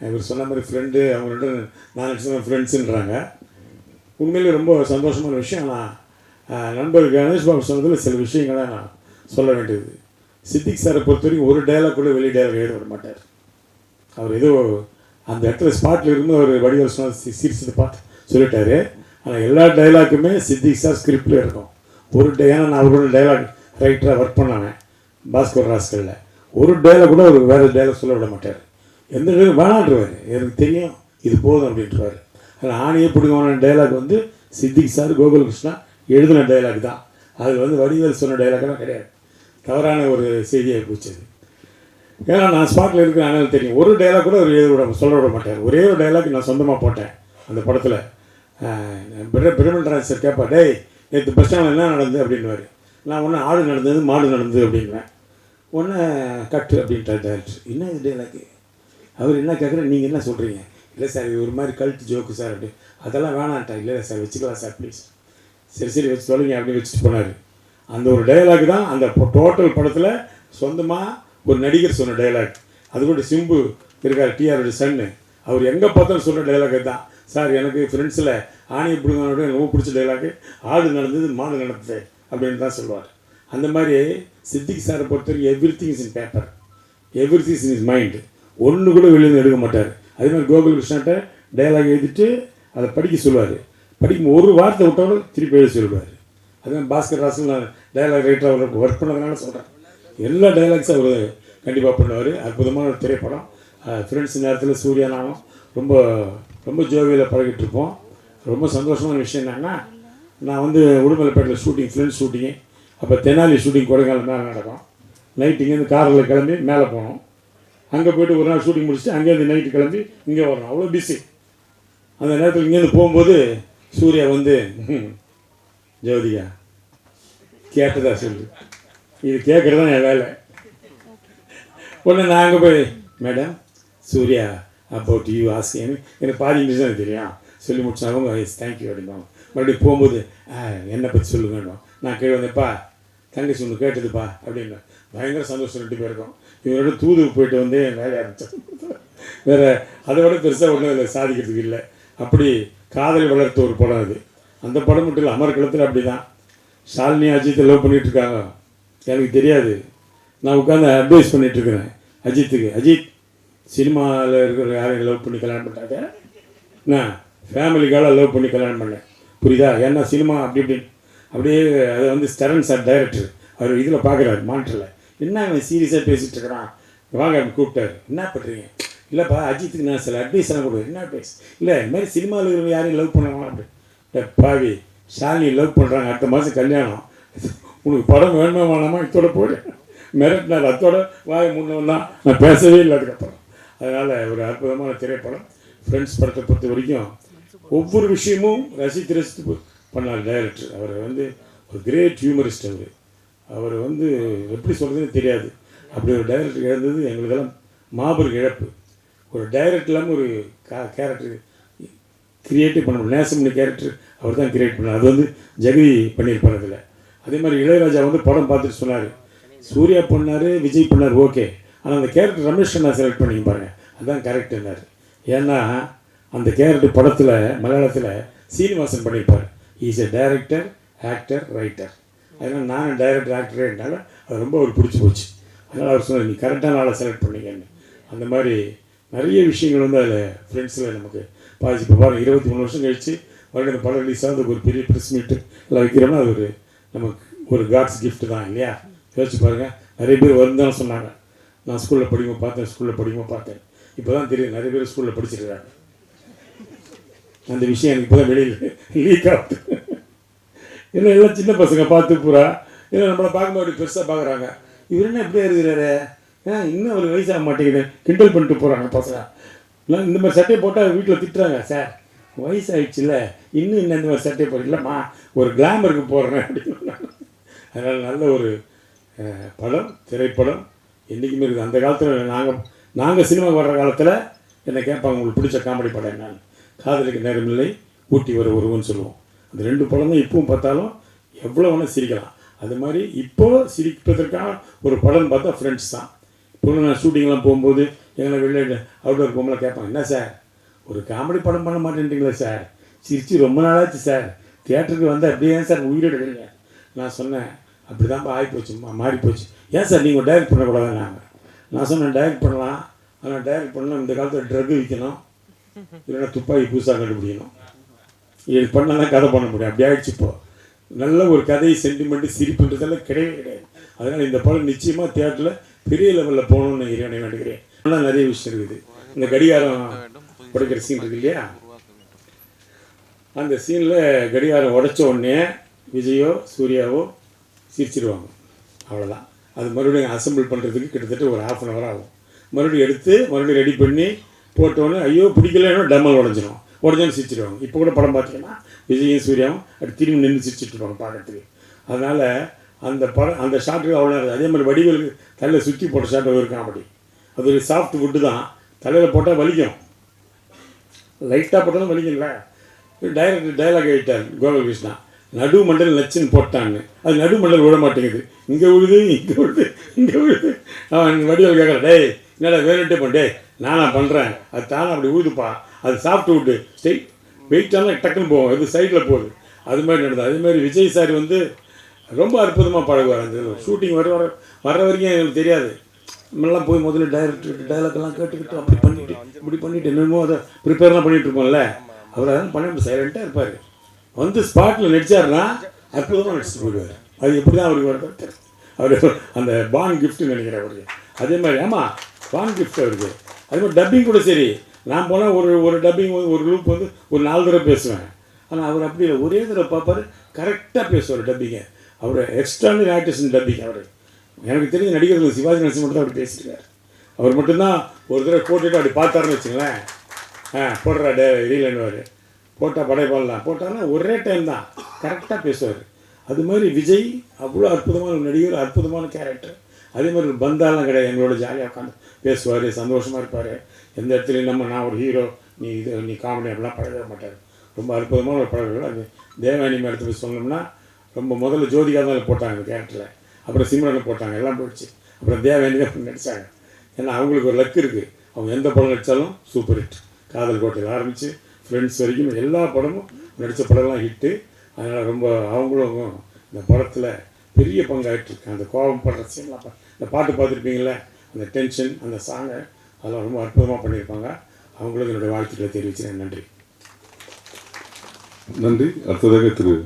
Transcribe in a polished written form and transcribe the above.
இவர் சொன்ன மாதிரி ஃப்ரெண்டு அவங்க ரெண்டு நான் சொன்ன ஃப்ரெண்ட்ஸுன்றாங்க. உண்மையிலே ரொம்ப சந்தோஷமான விஷயம். நான் நண்பர் கணேஷ் பாபு சொன்னதில் சில விஷயங்களை நான் சொல்ல வேண்டியது. சித்திக் சாரை பொறுத்த வரைக்கும் ஒரு டைலாக் கூட வெளி டைலாக் எழுத விட மாட்டார். அவர் ஏதோ அந்த இடத்துல ஸ்பாட்டில் இருந்து அவர் வடிவல் சொன்ன சிரிச்சதை பார்த்து சொல்லிட்டாரு. ஆனால் எல்லா டைலாக்குமே சித்திக் சார் ஸ்கிரிப்டில் இருக்கும். ஏன்னா நான் அவரோட டைலாக் ரைட்டராக ஒர்க் பண்ணானேன் பாஸ்கர் ராஸ்கலில். ஒரு டைலாக் கூட அவர் வேறு டைலாக் சொல்ல விட மாட்டார். எந்த டைலாக் வேணான்றவார், எனக்கு தெரியும் இது போதும் அப்படின்றவார். அதில் ஆணியே பிடிக்கமான டைலாக் வந்து சித்திக் சார் கோகுலகிருஷ்ணா எழுதின டைலாக் தான். அதில் வடிவேல் சொன்ன டைலாக்லாம் கிடையாது. தவறான ஒரு செய்தியாக போச்சது. ஏன்னா நான் ஸ்பாட்டில் இருக்கிற ஆனால் தெரியும். ஒரு டைலாக் கூட அவர் சொல்ல விட மாட்டார். ஒரே ஒரு டைலாக் நான் சொந்தமாக போட்டேன் அந்த படத்தில். பிரமண்டராஜ் சார் கேட்பா, டேய் நேற்று பஸ் ஸ்டாண்டில் என்ன நடந்தது அப்படின்வார். நான் ஒன்று ஆடு நடந்தது மாடு நடந்தது அப்படின்வேன். ஒன்று கட்டு அப்படின்ட்டார் டேரக்டர். என்ன இது டைலாக்கு? அவர் என்ன கேட்குறேன், நீங்கள் என்ன சொல்கிறீங்க? இல்லை சார் இது ஒரு மாதிரி கல்ட்டு ஜோக்கு சார் அப்படி. அதெல்லாம் வேணான்ட்டா. இல்லை சார் வச்சுக்கலாம் சார் ப்ளீஸ். சரி வச்சு சொல்லுங்க அப்படின்னு வச்சுட்டு போனார். அந்த ஒரு டைலாக் தான் அந்த டோட்டல் படத்தில் சொந்தமாக ஒரு நடிகர் சொன்ன டைலாக். அது கூட சிம்பு இருக்கார், டிஆரோட சன்னு, அவர் எங்கே பார்த்தாலும் சொல்கிற டைலாக் தான். சார் எனக்கு ஃப்ரெண்ட்ஸில் ஆணியை பிடிக்கனோட ரொம்ப பிடிச்ச டைலாக்கு ஆடு நடந்தது மாடு நடந்தது அப்படின்னு தான் சொல்லுவார். அந்த மாதிரி சித்திக் சாரை பொறுத்த வரைக்கும் every thing is in paper, every thing is in mind. ஒன்று கூட வெளியில் எடுக்க மாட்டார். அதே மாதிரி கோகுலகிருஷ்ணாட்ட டைலாக் எழுதிட்டு அதை படிக்க சொல்லுவார். படிக்கும் ஒரு வார்த்தை விட்டவரை திருப்பி எழுதி சொல்லுவார். அதே பாஸ்கர் ராசல் நான் டைலாக் ரைட்டராக அவர் ஒர்க் பண்ணதுனால சொல்கிறேன். எல்லா டைலாக்ஸும் அவர் கண்டிப்பாக பண்ணுவார். அற்புதமான ஒரு திரைப்படம். ஃப்ரெண்ட்ஸ் நேரத்தில் சூர்யா நானும் ரொம்ப ரொம்ப ஜோவியில் பழகிட்டு இருப்போம். ரொம்ப சந்தோஷமான விஷயம் என்னன்னா, நான் உடுமலைப்பேட்டையில் ஷூட்டிங், ஃப்ரெண்ட்ஸ் ஷூட்டிங்கு. அப்போ தெனாலி ஷூட்டிங் கொடைக்கானல் மேலே நடக்கும். நைட்டு இங்கேருந்து காரில் கிளம்பி மேலே போனோம். அங்கே போய்ட்டு ஒரு நாள் ஷூட்டிங் முடிச்சுட்டு அங்கேருந்து நைட்டு கிளம்பி இங்கே வரணும். அவ்வளோ பிஸி. அந்த நேரத்தில் இங்கேருந்து போகும்போது சூர்யா ஜோதிகா கேட்டதா சொல்லு, இது கேட்குறது தான் என் வேலை. உடனே நான் அங்கே போய் madam Surya about you ask எனக்கு பாதி இங்கிலீஷ் தான் தெரியும் சொல்லி முடிச்சாங்க. தேங்க்யூ அப்படிம்பாங்க. மறுபடியும் போகும்போது என்னை பற்றி சொல்லுங்கணும். நான் கீழே வந்தேன்ப்பா தங்கச்சி ஒன்று கேட்டதுப்பா அப்படின்னா பயங்கர சந்தோஷம். 2 பேருக்கும். இவரோட தூதுக்கு போயிட்டு வந்து என் வேலையை ஆரம்பித்தேன். வேறு அதை விட பெருசாக ஒன்றும் இல்லை, சாதிக்கிறதுக்கு இல்லை. அப்படி காதல் வளர்த்த ஒரு படம் அது. அந்த படம் மட்டும் இல்லை, அமர்க்களத்தில் அப்படி தான். ஷாலினி அஜித்தை லவ் பண்ணிகிட்ருக்காங்க. எனக்கு தெரியாது. நான் உட்காந்து அட்வைஸ் பண்ணிகிட்ருக்கிறேன் அஜித்துக்கு. அஜித் சினிமாவில் இருக்கிற யாரையும் லவ் பண்ணி கல்யாணம் பண்ணுறாங்க, நான் ஃபேமிலிக்காக லவ் பண்ணி கல்யாணம் பண்ணேன், புரியுதா? ஏன்னா சினிமா அப்படி இப்படின்னு அப்படியே அதை ஸ்டரன் சார் டைரக்டர் அவர் இதில் பார்க்குறாரு மானிட்டரில். என்ன அவன் சீரியஸாக பேசிகிட்டு இருக்கிறான், வாங்க அப்படி கூப்பிட்டாரு. என்ன பண்ணுறீங்க? இல்லைப்பா அஜித்துக்கு நான் சில அட்வைஸ் எல்லாம் கொடுக்குறேன். என்ன அட்வைஸ்? இல்லை இது மாதிரி சினிமாவில் இருக்கிற யாரையும் லவ் பண்ணுவாங்க அப்படி. பாவி ஷாலினி லவ் பண்ணுறாங்க, அடுத்த மாதம் கல்யாணம், உனக்கு படம் வேணுமா வேணாமா இதோட போய்டு மிரட்டினார். அதோட வாய் முன்னவன் தான், நான் பேசவே இல்லை அதுக்கப்புறம். அதனால் ஒரு அற்புதமான திரைப்படம். ஃப்ரெண்ட்ஸ் படத்தை பொறுத்த வரைக்கும் ஒவ்வொரு விஷயமும் ரசித்து பண்ணார் டைரக்டர். அவர் ஒரு கிரேட் ஹியூமரிஸ்ட். அவர் எப்படி சொல்கிறதுன்னு தெரியாது. அப்படி ஒரு டைரக்டர் இழந்தது எங்களுக்கெல்லாம் மாபெரும் இழப்பு. ஒரு டைரக்டர் இல்லாமல் ஒரு கேரக்டர் கிரியேட்டிவ் பண்ண முடியும். நேசமணி கேரக்டர் அவர் தான் கிரியேட் பண்ணார். அது ஜெகதி பண்ணியிருப்பார் அதில். அதே மாதிரி இளையராஜா படம் பார்த்துட்டு சொன்னார், சூர்யா பண்ணார், விஜய் பண்ணார், ஓகே, ஆனால் அந்த கேரக்டர் ரமேஷ் அண்ணா செலக்ட் பண்ணி பாருங்கள், அதுதான் கரெக்டுன்னார். ஏன்னா அந்த கேரக்டர் படத்தில் மலையாளத்தில் சீனிவாசன் பண்ணியிருப்பார். Is a director, actor, writer. அதனால் நான் டைரக்டர் ஆக்டரேனால அது ரொம்ப அவர் பிடிச்சி போச்சு. அதனால் அவர் சொன்னார், நீ கரெக்டான ஆளை செலக்ட் பண்ணிங்கன்னு. அந்த மாதிரி நிறைய விஷயங்கள் அதில் ஃப்ரெண்ட்ஸில் நமக்கு பாதிச்சு. இப்போ பாருங்கள் 23 வருஷம் கழித்து வருடம் படம் ரிலீஸ் ஆகுது, ஒரு பெரிய ப்ரெஸ் மீட்டு எல்லாம் வைக்கிறோம்னா அது நமக்கு ஒரு காட்ஸ் கிஃப்ட் தான் இல்லையா? யோசிச்சு பாருங்கள். நிறைய பேர் வருந்தாலும் சொன்னாங்க, நான் ஸ்கூலில் படிக்கும்போது பார்த்தேன். இப்போ தான் தெரியும் நிறைய பேர் ஸ்கூலில் படிச்சிருக்காங்க. அந்த விஷயம் எனக்கு இப்போ தான் வெளியில் லீக் ஆகுது. ஏன்னா எல்லாம் சின்ன பசங்க பார்த்து பூரா ஏன்னா நம்மளை பார்க்கும்போது பெருசாக பார்க்குறாங்க. இவர் என்ன எப்படியா இருக்கிறாரு, ஏன்னா இன்னும் அவர் வயசாக மாட்டேங்குது கிண்டல் பண்ணிட்டு போகிறாங்க பசங்க. இல்லை இந்த மாதிரி சட்டையை போட்டால் வீட்டில் திட்டுறாங்க, சார் வயசாகிடுச்சுல்ல இன்னும் இந்த மாதிரி சட்டையை போடுற, இல்லைம்மா ஒரு கிளாமருக்கு போடுறேன் அப்படின்னு. அதனால் நல்ல ஒரு படம், திரைப்படம் என்றைக்குமே இருக்குது. அந்த காலத்தில் நாங்கள் சினிமாவுக்கு வர்ற காலத்தில் என்னை கேட்பாங்க, உங்களுக்கு பிடிச்ச காமெடி படம் என்னன்னு. காதலுக்கு நேரமில்லை, ஊட்டி வர ஒருவன்னு சொல்லுவோம். அந்த 2 படம் தான் இப்பவும் பார்த்தாலும் எவ்வளோ வேணால் சிரிக்கலாம். அது மாதிரி இப்போது சிரிப்பதற்கான ஒரு படம்னு பார்த்தா ஃப்ரெண்ட்ஸ் தான். இப்போ நான் ஷூட்டிங்லாம் போகும்போது எங்களை வெளியே அவுட்டோர் ரூமில் கேட்பாங்க, என்ன சார் ஒரு காமெடி படம் பண்ண மாட்டேன்றீங்களா சார், சிரிச்சு ரொம்ப நாளாச்சு சார், தியேட்டருக்கு வந்து அப்படியே சார் உயிர் எடுக்கிறீங்க. நான் சொன்னேன், அப்படி தான்ப்பா ஆகிப்போச்சு, மாறி போச்சு. ஏன் சார் நீங்கள் டைரக்ட் பண்ணக்கூடாதுன்னாங்க. நான் சொன்னேன், டைரக்ட் பண்ணலாம், ஆனால் டைரக்ட் பண்ணலாம் இந்த காலத்தில் ட்ரக் விற்கணும், இல்லைன்னா துப்பாக்கி புதுசாக கண்டுபிடிக்கணும், இது பண்ணால் தான் கதை பண்ண முடியும். அப்படி ஆகிடுச்சு. இப்போ நல்ல ஒரு கதை சென்டிமெண்ட்டு சிரிப்புன்றதெல்லாம் கிடையவே கிடையாது. அதனால் இந்த படம் நிச்சயமாக தியேட்டரில் பெரிய லெவலில் போகணும்னு இறைவனை வேண்டுகிறேன். ஆனால் நிறைய விஷயம் இருக்குது. இந்த கடிகாரம் உடைக்கிற சீன் இருக்கு இல்லையா, அந்த சீனில் கடிகாரம் உடைச்ச உடனே விஜயோ சூர்யாவோ சிரிச்சிடுவாங்க, அவ்வளோதான். அது மறுபடியும் அசம்பிள் பண்ணுறதுக்கு கிட்டத்தட்ட ஒரு 1/2 hour ஆகும். மறுபடியும் எடுத்து மறுபடியும் ரெடி பண்ணி போட்டோன்னே ஐயோ பிடிக்கலன்னா டம்மல் உடஞ்சிடும், உடஞ்சோன்னு சிரிச்சிடுவாங்க. இப்போ கூட படம் பார்த்தீங்கன்னா விஜயும் சூர்யாவும் அப்படி திரும்பி நின்று சிரிச்சிட்டு இருப்பாங்க பார்க்கறதுக்கு. அதனால் அந்த படம் அந்த ஷாட்டுக்கு அவ்வளோ. அதே மாதிரி வடிவேலுக்கு தலையில் சுற்றி போட்ட ஷாட் ஒரு காமெடி. அது ஒரு சாஃப்ட் வுட்டு தான், தலையில் போட்டால் வலிக்கும், லைட்டாக போட்டாலும் வலிக்கும்ல. டைரக்டர் டைலாக் ஆகிட்டார் கோபாலகிருஷ்ணா, நடு மண்டல் நச்சுன்னு போட்டான்னு. அது நடு மண்டல் விட மாட்டேங்குது, இங்கே விழுது இங்கே விழுது இங்கே விழுது. அவன் வடிவேல் கேட்குறான், டேய் என்னடா வேணுட்டே பண்ண, டேய் நானா பண்ணுறேன், அது தானே அப்படி விழுதுப்பா, அது சாஃப்ட் வுட்டு ஸ்டெய் வெயிட்டாலாம் டக்குன்னு போகும், இது சைடில் போகுது. அது மாதிரி நடந்தது. அதுமாதிரி விஜய் சார் வந்து ரொம்ப அற்புதமாக பழகுவார். அந்த ஷூட்டிங் வர வரைக்கும் எங்களுக்கு தெரியாது. நம்மளாம் போய் முதல்ல டைலாக்லாம் கேட்டுக்கிட்டு அப்படி பண்ணிவிட்டு இப்படி பண்ணிவிட்டு என்னமோ அதை ப்ரிப்பேர்லாம் பண்ணிகிட்டு இருப்போம்ல, அவர் அதெல்லாம் பண்ணிட்டு சைலண்ட்டாக இருப்பார். வந்து ஸ்பாட்டில் நடித்தார்னா அற்புதமாக நடிச்சுட்டு போயிடுவார். அது எப்படி தான் அவருக்கு வர அவர் அந்த பான் கிஃப்ட்டுன்னு நினைக்கிறேன் அவருக்கு. அதே மாதிரி ஆமாம் பான் கிஃப்ட் அவருக்கு. அதே மாதிரி டப்பிங் கூட சரி, நான் போனால் ஒரு டப்பிங் ஒரு லூப் வந்து ஒரு 4 தடவை பேசுவேன். ஆனால் அவர் அப்படி இல்லை, ஒரே தடவை பார்ப்பார், கரெக்டாக பேசுவார் டப்பிங்கை. அவர் எக்ஸ்ட்ரானரி ஆர்டிஸ்ட் டப்பிங். அவர் எனக்கு தெரிஞ்ச நடிகர்கள் சிவாஜி கணேசன் மட்டும் தான் அப்படி பேசியிருக்கார். அவர் மட்டும்தான் ஒரு தடவை போட்டுட்டு அப்படி பார்த்தாருன்னு வச்சுங்களேன், போடுறா ரீலன்னுவார், போட்டால் படைப்பாடலாம் போட்டாங்கன்னா ஒரே டைம் தான் கரெக்டாக பேசுவார். அது மாதிரி விஜய் அவ்வளோ அற்புதமான நடிகர், அற்புதமான கேரக்டர். அதே மாதிரி ஒரு பந்தாலாம் கிடையாது, எங்களோட ஜாலியாக உட்காந்து பேசுவார், சந்தோஷமாக இருப்பார். எந்த இடத்துலையும் நான் ஒரு ஹீரோ நீ காமெடி அப்படிலாம் பழக மாட்டார். ரொம்ப அற்புதமான ஒரு பழகுகள். அது தேவானி மேடத்தை போய் சொன்னோம்னா ரொம்ப முதல்ல ஜோதிகா தான் போட்டாங்க அந்த கேரக்டரில், அப்புறம் சிம்ரனில் போட்டாங்க, எல்லாம் போயிடுச்சு. அப்புறம் தேவானி தான் நடித்தாங்க. ஏன்னா அவங்களுக்கு ஒரு லக் இருக்குது, அவங்க எந்த படம் நடித்தாலும் சூப்பர் ஹிட். காதல் கோட்டையில் ஆரம்பித்து ஃப்ரெண்ட்ஸ் வரைக்கும் எல்லா படமும் நடித்த படம்லாம் ஹிட்டு. அதனால் ரொம்ப அவங்களும் இந்த படத்தில் பெரிய பங்காயிட்டுருக்கு. அந்த கோபம் படுற சீன்லாம் இந்த பாட்டு பார்த்துருப்பீங்களே, அந்த டென்ஷன், அந்த சாங்கை அதெல்லாம் ரொம்ப அற்புதமாக பண்ணியிருப்பாங்க. அவங்களுக்கு என்னுடைய வாழ்த்துக்களை தெரிவிக்கிறேன். நன்றி. நன்றி. அடுத்ததாக திரு